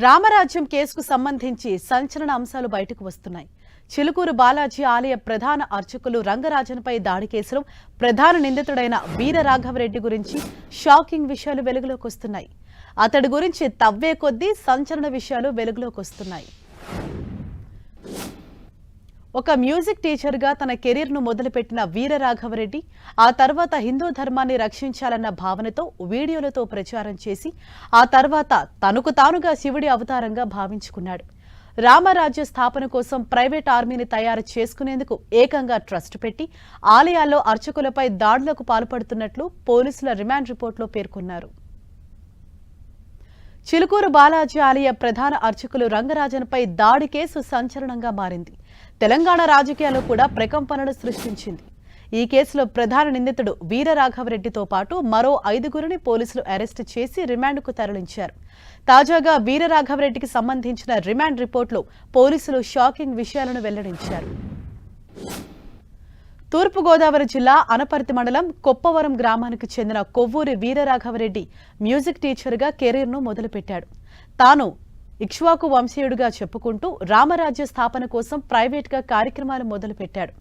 రామరాజ్యం కేసుకు సంబంధించి సంచలన అంశాలు బయటకు వస్తున్నాయి. చిలుకూరు బాలాజీ ఆలయ ప్రధాన అర్చకులు రంగరాజన్పై దాడి కేసులో ప్రధాన నిందితుడైన వీర రాఘవరెడ్డి గురించి షాకింగ్ విషయాలు వెలుగులోకి వస్తున్నాయి. అతడి గురించి తవ్వే కొద్దీ సంచలన విషయాలు వెలుగులోకి వస్తున్నాయి. ఒక మ్యూజిక్ టీచర్గా తన కెరీర్ను మొదలుపెట్టిన వీర రాఘవరెడ్డి ఆ తర్వాత హిందూ ధర్మాన్ని రక్షించాలన్న భావనతో వీడియోలతో ప్రచారం చేసి ఆ తర్వాత తనకు తానుగా శివుడి అవతారంగా భావించుకున్నాడు. రామరాజ్య స్థాపన కోసం ప్రైవేట్ ఆర్మీని తయారు చేసుకునేందుకు ఏకంగా ట్రస్ట్ పెట్టి ఆలయాల్లో అర్చకులపై దాడులకు పాల్పడుతున్నట్లు పోలీసుల రిమాండ్ రిపోర్టులో పేర్కొన్నారు. చిలుకూరు బాలాజీ ఆలయ ప్రధాన అర్చకులు రంగరాజన్పై దాడి కేసు సంచలనంగా మారింది. తెలంగాణ రాజకీయాల్లో కూడా ప్రకంపనలు సృష్టించింది. ఈ కేసులో ప్రధాన నిందితుడు వీర రాఘవరెడ్డితో పాటు మరో 5గురిని పోలీసులు అరెస్టు చేసి రిమాండ్కు తరలించారు. తాజాగా వీర రాఘవరెడ్డికి సంబంధించిన రిమాండ్ రిపోర్టులో పోలీసులు షాకింగ్ విషయాలను వెల్లడించారు. తూర్పుగోదావరి జిల్లా అనపర్తి మండలం కొప్పవరం గ్రామానికి చెందిన కొవ్వూరి వీరరాఘవరెడ్డి మ్యూజిక్ టీచర్గా కెరీర్ను మొదలుపెట్టాడు. తాను ఇక్ష్వాకు వంశీయుడిగా చెప్పుకుంటూ రామరాజ్య స్థాపన కోసం ప్రైవేట్గా కార్యక్రమాలు మొదలుపెట్టాడు.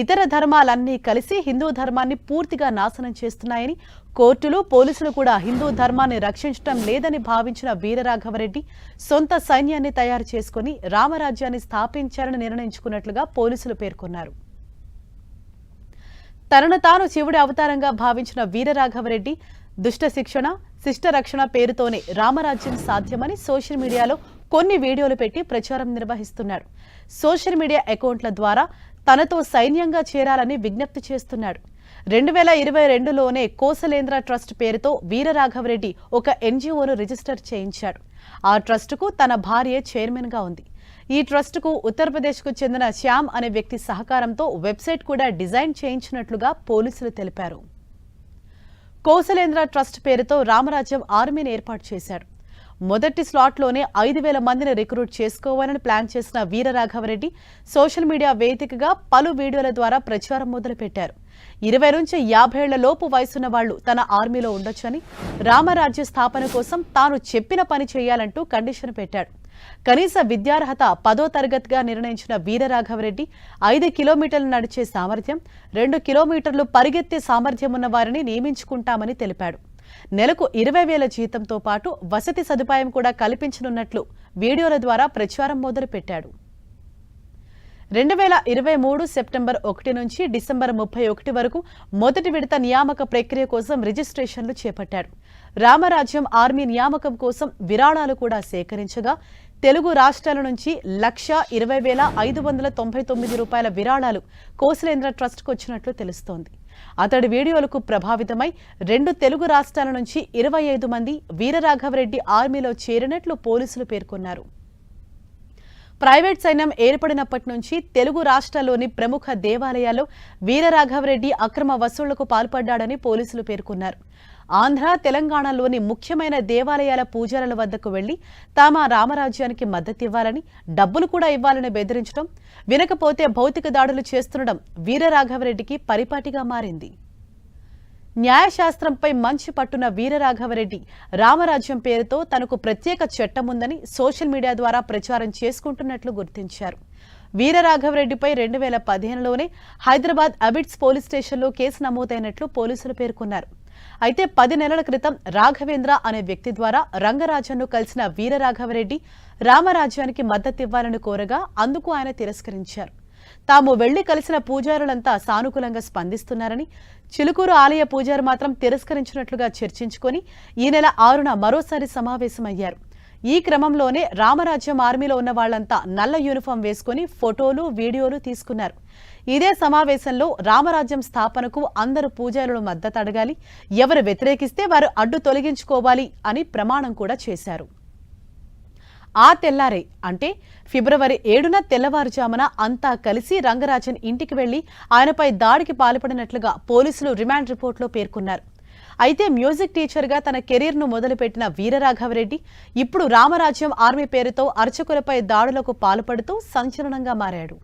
ఇతర ధర్మాలన్నీ కలిసి హిందూ ధర్మాన్ని పూర్తిగా నాశనం చేస్తున్నాయని, కోర్టులు పోలీసులు కూడా హిందూ ధర్మాన్ని రక్షించడం లేదని భావించిన వీరరాఘవరెడ్డి సొంత సైన్యాన్ని తయారు చేసుకుని రామరాజ్యాన్ని స్థాపించాలని నిర్ణయించుకున్నట్లుగా పోలీసులు పేర్కొన్నారు. తనను తాను శివుడి అవతారంగా భావించిన వీరరాఘవరెడ్డి దుష్ట శిక్షణ, శిష్ట రక్షణ పేరుతోనే రామరాజ్యం సాధ్యమని సోషల్ మీడియాలో కొన్ని వీడియోలు పెట్టి ప్రచారం నిర్వహిస్తున్నాడు. సోషల్ మీడియా అకౌంట్ల ద్వారా తనతో సైన్యంగా చేరాలని విజ్ఞప్తి చేస్తున్నాడు. 2022లోనే కోసలేంద్ర ట్రస్ట్ పేరుతో వీరరాఘవరెడ్డి ఒక ఎన్జీఓను రిజిస్టర్ చేయించాడు. ఆ ట్రస్టుకు తన భార్య చైర్మన్గా ఉంది. ఈ ట్రస్టుకు ఉత్తరప్రదేశ్కు చెందిన శ్యామ్ అనే వ్యక్తి సహకారంతో వెబ్సైట్ కూడా డిజైన్ చేయించినట్లుగా పోలీసులు తెలిపారు. కోసలేంద్ర ట్రస్ట్ పేరుతో రామరాజ్యం ఆర్మీని ఏర్పాటు చేశాడు. మొదటి స్లాట్లోనే 5,000 మందిని రిక్రూట్ చేసుకోవాలని ప్లాన్ చేసిన వీరరాఘవరెడ్డి సోషల్ మీడియా వేదికగా పలు వీడియోల ద్వారా ప్రచారం మొదలుపెట్టారు. 20 నుంచి 50 ఏళ్ల లోపు వయసున్న వాళ్లు తన ఆర్మీలో ఉండొచ్చని, రామరాజ్య స్థాపన కోసం తాను చెప్పిన పని చేయాలంటూ కండిషన్ పెట్టాడు. కనీస విద్యార్హత 10వ తరగతిగా నిర్ణయించిన వీరరాఘవరెడ్డి 5 కిలోమీటర్లు నడిచే సామర్థ్యం, 2 కిలోమీటర్లు పరిగెత్తే సామర్థ్యం ఉన్న వారిని నియమించుకుంటామని తెలిపాడు. నెలకు 20,000 జీతంతో పాటు వసతి సదుపాయం కూడా కల్పించనున్నట్లు వీడియోల ద్వారా ప్రచారం మొదలుపెట్టాడు. 2023 సెప్టెంబర్ 1 నుంచి డిసెంబర్ 31 వరకు మొదటి విడత నియామక ప్రక్రియ కోసం రిజిస్ట్రేషన్లు చేపట్టాడు. రామరాజ్యం ఆర్మీ నియామకం కోసం విరాళాలు కూడా సేకరించగా తెలుగు రాష్ట్రాల నుంచి 1,20,599 రూపాయల విరాళాలు కోసలేంద్ర ట్రస్ట్కు వచ్చినట్లు తెలుస్తోంది. అతడి వీడియోలకు ప్రభావితమై 2 తెలుగు రాష్ట్రాల నుంచి 25 మంది వీరరాఘవరెడ్డి ఆర్మీలో చేరినట్లు పోలీసులు పేర్కొన్నారు. ప్రైవేట్ సైన్యం ఏర్పడినప్పటి నుంచి తెలుగు రాష్ట్రాల్లోని ప్రముఖ దేవాలయాల్లో వీరరాఘవరెడ్డి అక్రమ వసూళ్లకు పాల్పడ్డాడని పోలీసులు పేర్కొన్నారు. ఆంధ్ర, తెలంగాణలోని ముఖ్యమైన దేవాలయాల పూజారుల వద్దకు వెళ్లి తామ రామరాజ్యానికి మద్దతివ్వాలని, డబ్బులు కూడా ఇవ్వాలని బెదిరించడం, వినకపోతే భౌతిక దాడులు చేస్తుండడం వీరరాఘవరెడ్డికి పరిపాటిగా మారింది. న్యాయశాస్త్రంపై మంచి పట్టున వీరరాఘవరెడ్డి రామరాజ్యం పేరుతో తనకు ప్రత్యేక చట్టం ఉందని సోషల్ మీడియా ద్వారా ప్రచారం చేసుకుంటున్నట్లు గుర్తించారు. వీరరాఘవరెడ్డిపై 2015లోనే హైదరాబాద్ అబిడ్స్ పోలీస్ స్టేషన్లో కేసు నమోదైనట్లు పోలీసులు పేర్కొన్నారు. అయితే 10 నెలల క్రితం రాఘవేంద్ర అనే వ్యక్తి ద్వారా రంగరాజన్ను కలిసిన వీరరాఘవరెడ్డి రామరాజ్యానికి మద్దతివ్వాలని కోరగా అందుకు ఆయన తిరస్కరించారు. తాము వెళ్లి కలిసిన పూజారులంతా సానుకూలంగా స్పందిస్తున్నారని, చిలుకూరు ఆలయ పూజారి మాత్రం తిరస్కరించినట్లుగా చర్చించుకొని ఈ నెల 6న మరోసారి సమావేశమయ్యారు. ఈ క్రమంలోనే రామరాజ్యం ఆర్మీలో ఉన్న వాళ్లంతా నల్ల యూనిఫామ్ వేసుకుని ఫోటోలు, వీడియోలు తీసుకున్నారు. ఇదే సమావేశంలో రామరాజ్యం స్థాపనకు అందరూ పూజారులు మద్దతు అడగాలి, ఎవరు వ్యతిరేకిస్తే వారు అడ్డు తొలగించుకోవాలి అని ప్రమాణం కూడా చేశారు. ఆ తెల్లారే అంటే ఫిబ్రవరి 7న తెల్లవారుజామున అంతా కలిసి రంగరాజన్ ఇంటికి వెళ్లి ఆయనపై దాడికి పాల్పడినట్లుగా పోలీసులు రిమాండ్ రిపోర్టులో పేర్కొన్నారు. అయితే మ్యూజిక్ టీచర్గా తన కెరీర్ను మొదలుపెట్టిన వీరరాఘవరెడ్డి ఇప్పుడు రామరాజ్యం ఆర్మీ పేరుతో అర్చకులపై దాడులకు పాల్పడుతూ సంచలనంగా మారాడు.